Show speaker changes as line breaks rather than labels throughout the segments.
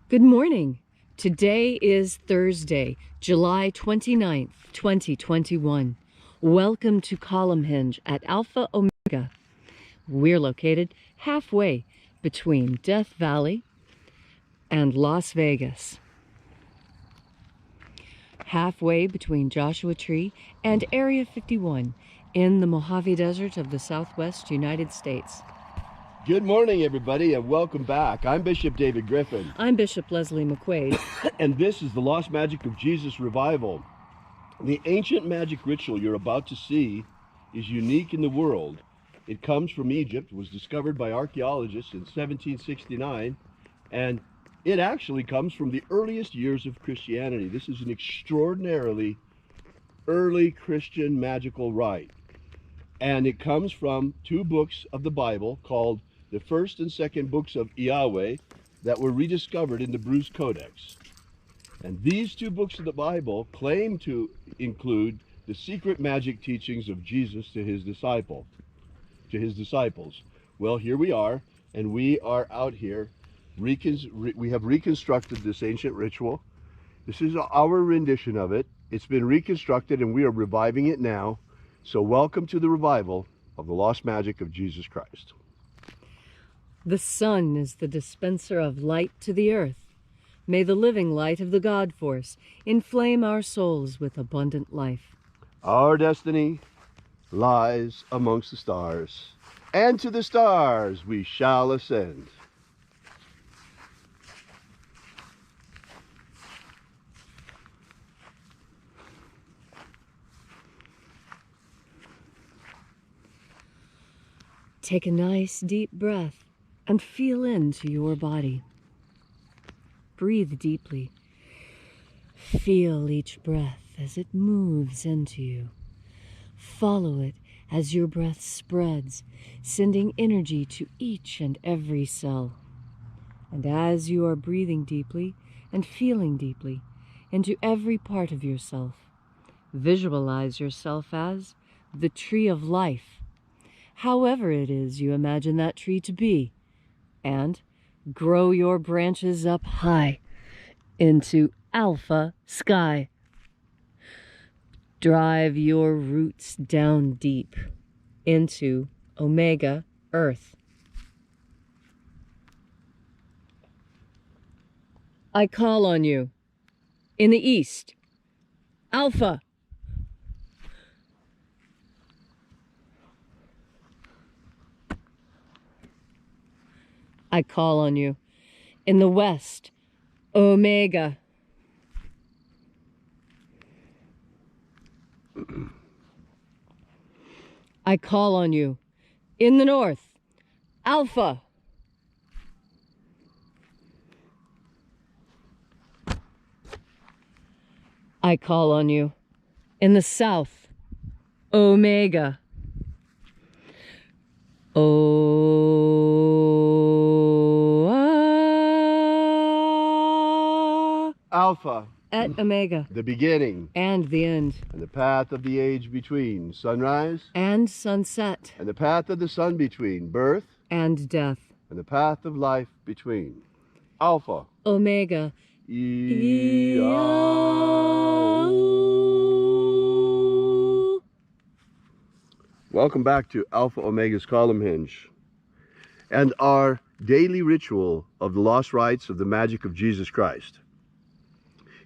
Good morning. Today is Thursday, July 29th, 2021. Welcome to Column Hinge at Alpha Omega. We're located halfway between Death Valley and Las Vegas. Halfway between Joshua Tree and Area 51 in the Mojave Desert of the Southwest United States.
Good morning, everybody, and welcome back. I'm Bishop David Griffin.
I'm Bishop Leslie McQuade.
And this is the Lost Magic of Jesus Revival. The ancient magic ritual you're about to see is unique in the world. It comes from Egypt, was discovered by archaeologists in 1769, and it actually comes from the earliest years of Christianity. This is an extraordinarily early Christian magical rite. And it comes from two books of the Bible called the first and second books of Yahweh that were rediscovered in the Bruce Codex. And these two books of the Bible claim to include the secret magic teachings of Jesus to his disciples. Well, here we are, and we are out here. We have reconstructed this ancient ritual. This is our rendition of it. It's been reconstructed, and we are reviving it now. So welcome to the revival of the lost magic of Jesus Christ.
The sun is the dispenser of light to the earth. May the living light of the God force inflame our souls with abundant life.
Our destiny lies amongst the stars, and to the stars we shall ascend.
Take a nice deep breath and feel into your body. Breathe deeply. Feel each breath as it moves into you. Follow it as your breath spreads, sending energy to each and every cell. And as you are breathing deeply and feeling deeply into every part of yourself, visualize yourself as the tree of life, however it is you imagine that tree to be, and grow your branches up high into alpha sky. Drive your roots down deep into omega earth. I call on you in the east, alpha. I call on you in the west, omega. I call on you in the north, alpha. I call on you in the south, omega.
Alpha,
at omega,
the beginning
and the end,
and the path of the age between, sunrise
and sunset,
and the path of the sun between, birth
and death,
and the path of life between. Alpha,
omega,
Welcome back to Alpha Omega's Column Hinge and our daily ritual of the lost rites of the magic of Jesus Christ.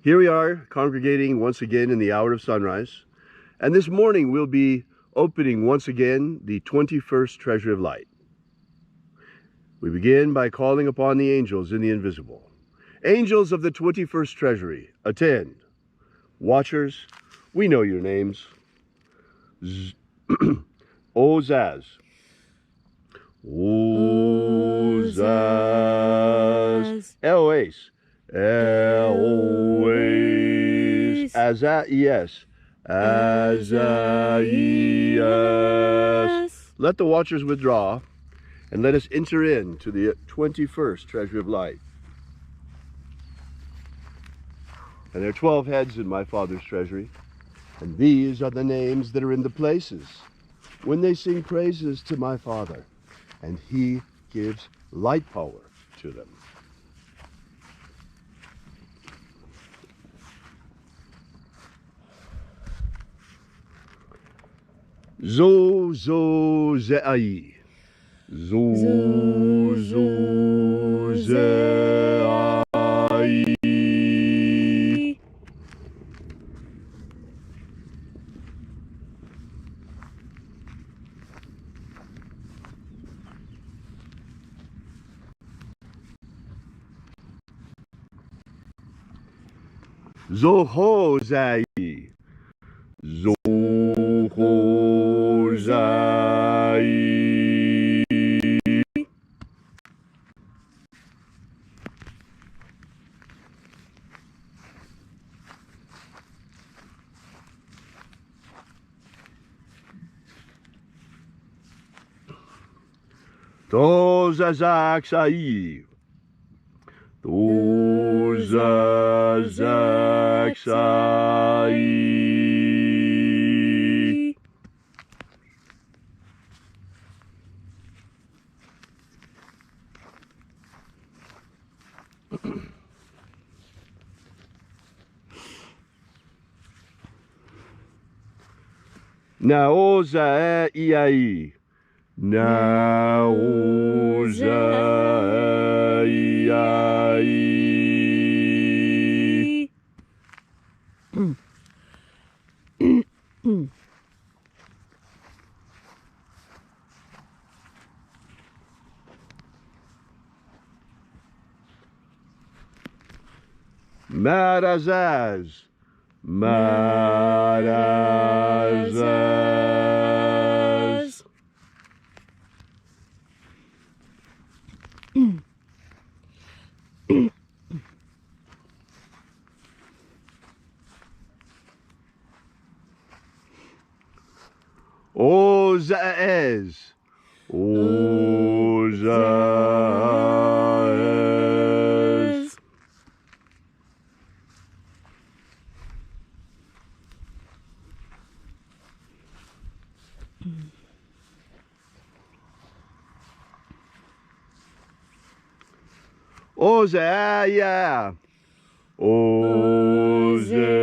Here we are congregating once again in the hour of sunrise, and this morning we'll be opening once again the 21st Treasury of Light. We begin by calling upon the angels in the invisible. Angels of the 21st Treasury, attend. Watchers, we know your names. Ozaz. Ozaz. Eloise. Eloise. Azaias. Azaias. Let the watchers withdraw, and let us enter into the 21st Treasury of Light. And there are 12 heads in my Father's treasury, and these are the names that are in the places when they sing praises to my Father, and he gives light power to them. Zo zo ze'ai. Zo zo ze'ai. Zo ho zai. Zo ho zai. To zazak sai. To zazak sai. Naoza iai. Naoza iai. Marazaz. Marazaz. Ozaez. Ozaez. Ozaia. Ozaia.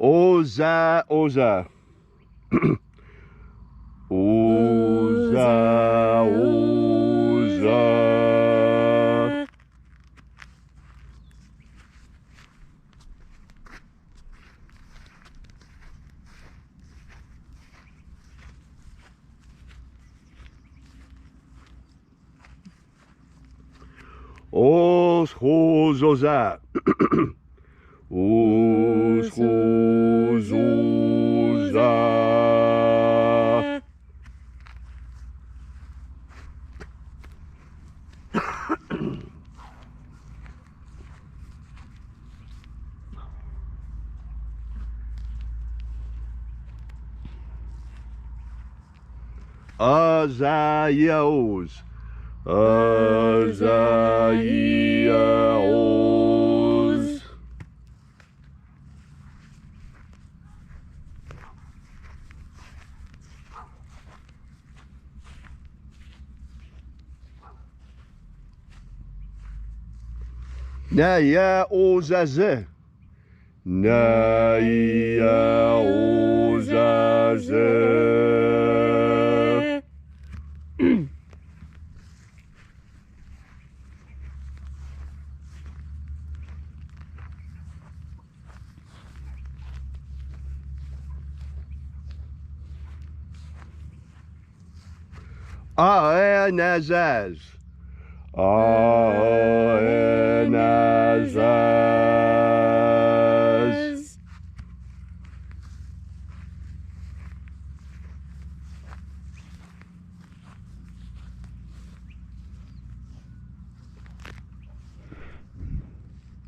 Oza, Oza. Oza, Oza. Os, Oza. Os, Oza. Azaios. Azaios. Naya Ozaze. Naya Ozaze. Aenazaz. Aenazaz.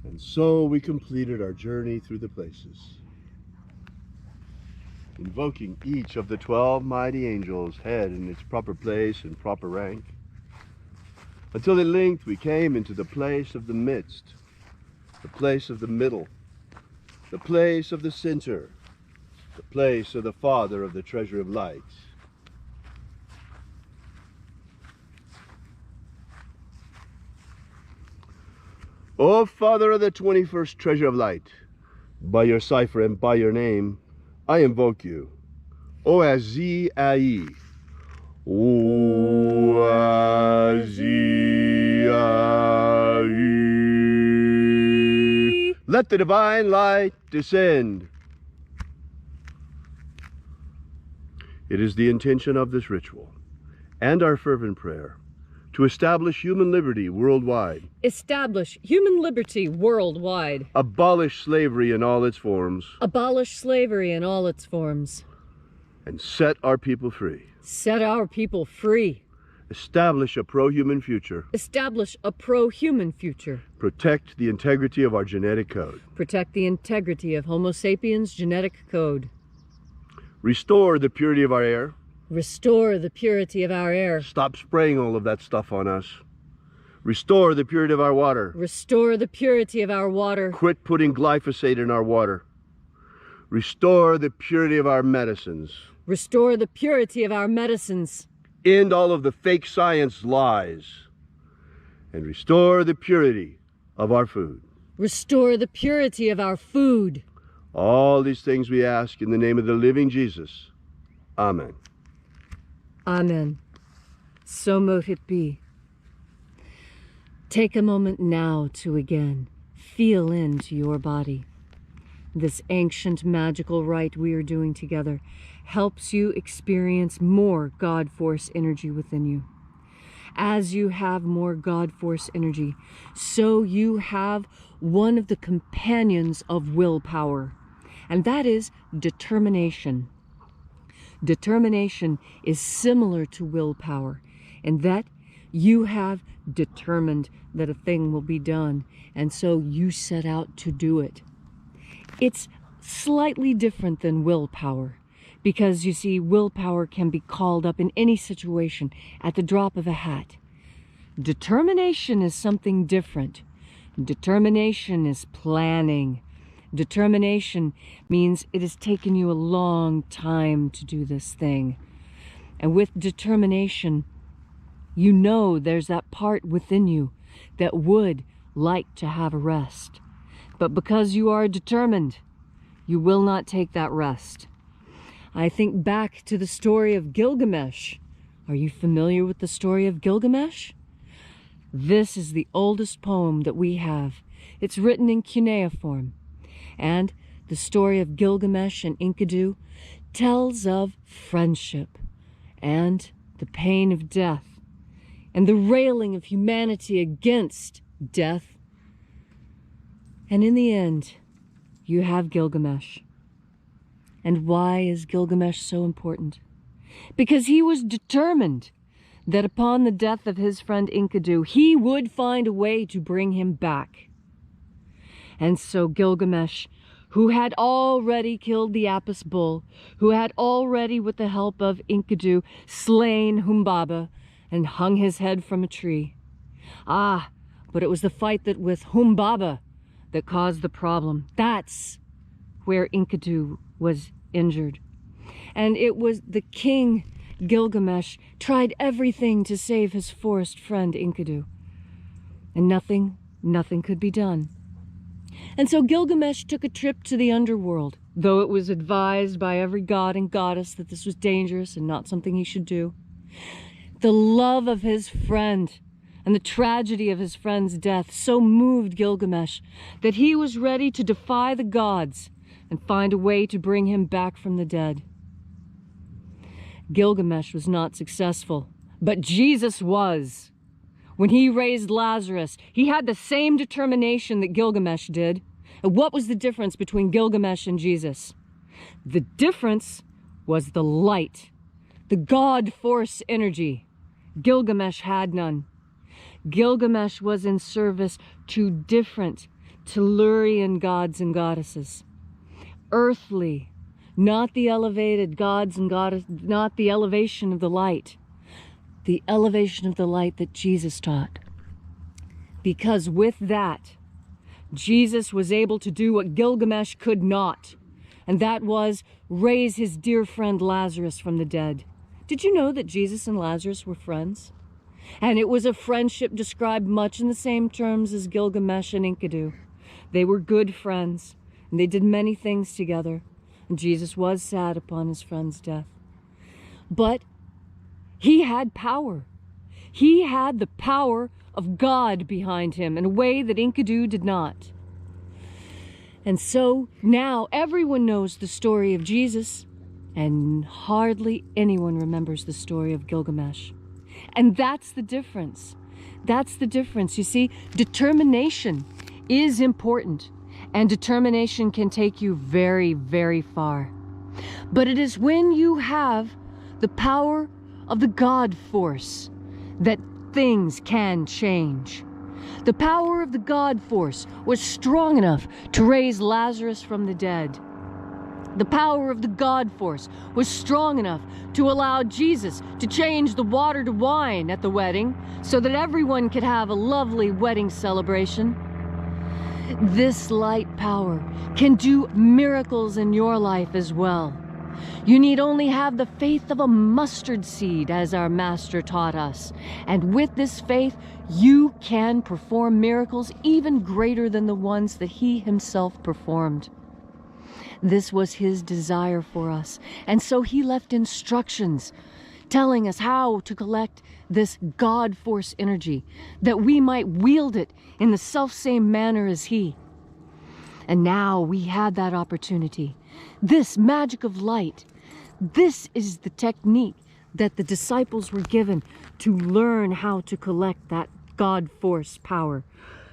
And so we completed our journey through the places, invoking each of the 12 mighty angels' head in its proper place and proper rank, until at length we came into the place of the midst, the place of the middle, the place of the center, the place of the Father of the treasure of light. O Father of the 21st treasure of light, by your cipher and by your name, I invoke you. O Azi-Ai. O Azi-Ai. Let the divine light descend. It is the intention of this ritual and our fervent prayer to establish human liberty worldwide.
Establish human liberty worldwide.
Abolish slavery in all its forms.
Abolish slavery in all its forms.
And set our people free.
Set our people free.
Establish a pro-human future.
Establish a pro-human future.
Protect the integrity of our genetic code.
Protect the integrity of Homo sapiens' genetic code.
Restore the purity of our air.
Restore the purity of our air.
Stop spraying all of that stuff on us. Restore the purity of our water.
Restore the purity of our water.
Quit putting glyphosate in our water. Restore the purity of our medicines.
Restore the purity of our medicines.
End all of the fake science lies. And restore the purity of our food.
Restore the purity of our food.
All these things we ask in the name of the living Jesus. Amen.
Amen. So mote it be. Take a moment now to again feel into your body. This ancient magical rite we are doing together helps you experience more God Force energy within you. As you have more God Force energy, so you have one of the companions of willpower, and that is determination. Determination is similar to willpower in that you have determined that a thing will be done, and so you set out to do it. It's slightly different than willpower because, you see, willpower can be called up in any situation at the drop of a hat. Determination is something different. Determination is planning. Determination means it has taken you a long time to do this thing. And with determination, you know there's that part within you that would like to have a rest. But because you are determined, you will not take that rest. I think back to the story of Gilgamesh. Are you familiar with the story of Gilgamesh? This is the oldest poem that we have. It's written in cuneiform. And the story of Gilgamesh and Enkidu tells of friendship and the pain of death and the railing of humanity against death. And in the end, you have Gilgamesh. And why is Gilgamesh so important? Because he was determined that upon the death of his friend Enkidu, he would find a way to bring him back. And so Gilgamesh, who had already killed the Apis bull, who had already, with the help of Enkidu, slain Humbaba and hung his head from a tree. But it was the fight with Humbaba that caused the problem. That's where Enkidu was injured. And it was the king, Gilgamesh, tried everything to save his forest friend Enkidu. And nothing could be done. And so Gilgamesh took a trip to the underworld, though it was advised by every god and goddess that this was dangerous and not something he should do. The love of his friend and the tragedy of his friend's death so moved Gilgamesh that he was ready to defy the gods and find a way to bring him back from the dead. Gilgamesh was not successful, but Jesus was. When he raised Lazarus, he had the same determination that Gilgamesh did. And what was the difference between Gilgamesh and Jesus? The difference was the light, the God Force energy. Gilgamesh had none. Gilgamesh was in service to different Tellurian gods and goddesses. Earthly, not the elevated gods and goddesses, not the elevation of the light. The elevation of the light that Jesus taught. Because with that, Jesus was able to do what Gilgamesh could not, and that was raise his dear friend Lazarus from the dead. Did you know that Jesus and Lazarus were friends? And it was a friendship described much in the same terms as Gilgamesh and Enkidu. They were good friends, and they did many things together. And Jesus was sad upon his friend's death. But he had power. He had the power of God behind him in a way that Enkidu did not. And so now everyone knows the story of Jesus, and hardly anyone remembers the story of Gilgamesh. And that's the difference. That's the difference. You see, determination is important, and determination can take you very, very far. But it is when you have the power of the God force that things can change. The power of the God force was strong enough to raise Lazarus from the dead. The power of the God force was strong enough to allow Jesus to change the water to wine at the wedding so that everyone could have a lovely wedding celebration. This light power can do miracles in your life as well. You need only have the faith of a mustard seed, as our master taught us. And with this faith, you can perform miracles even greater than the ones that he himself performed. This was his desire for us. And so he left instructions telling us how to collect this God force energy, that we might wield it in the selfsame manner as he. And now we had that opportunity. This magic of light, this is the technique that the disciples were given to learn how to collect that God force power,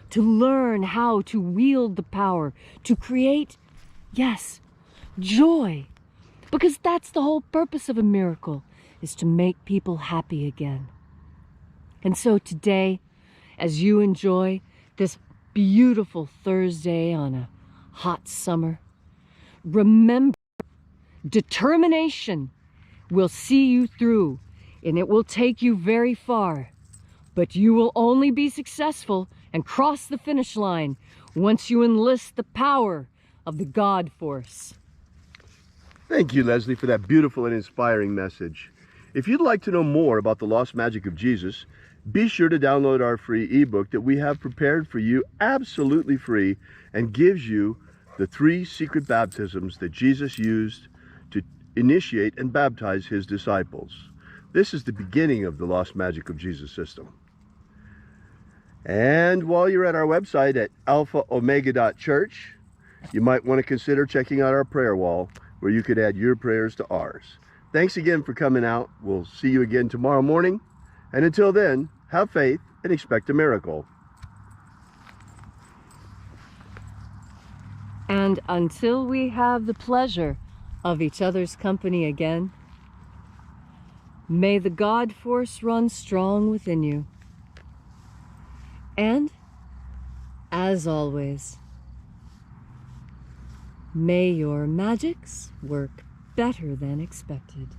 to learn how to wield the power, to create, yes, joy. Because that's the whole purpose of a miracle, is to make people happy again. And so today, as you enjoy this beautiful Thursday on a hot summer, remember, determination will see you through, and it will take you very far. But you will only be successful and cross the finish line once you enlist the power of the God force.
Thank you, Leslie, for that beautiful and inspiring message. If you'd like to know more about the lost magic of Jesus, be sure to download our free ebook that we have prepared for you absolutely free and gives you the 3 secret baptisms that Jesus used to initiate and baptize his disciples. This is the beginning of the lost magic of Jesus system. And while you're at our website at alphaomega.church, you might want to consider checking out our prayer wall where you could add your prayers to ours. Thanks again for coming out. We'll see you again tomorrow morning. And until then, have faith and expect a miracle.
And until we have the pleasure of each other's company again, may the God force run strong within you. And, as always, may your magics work better than expected.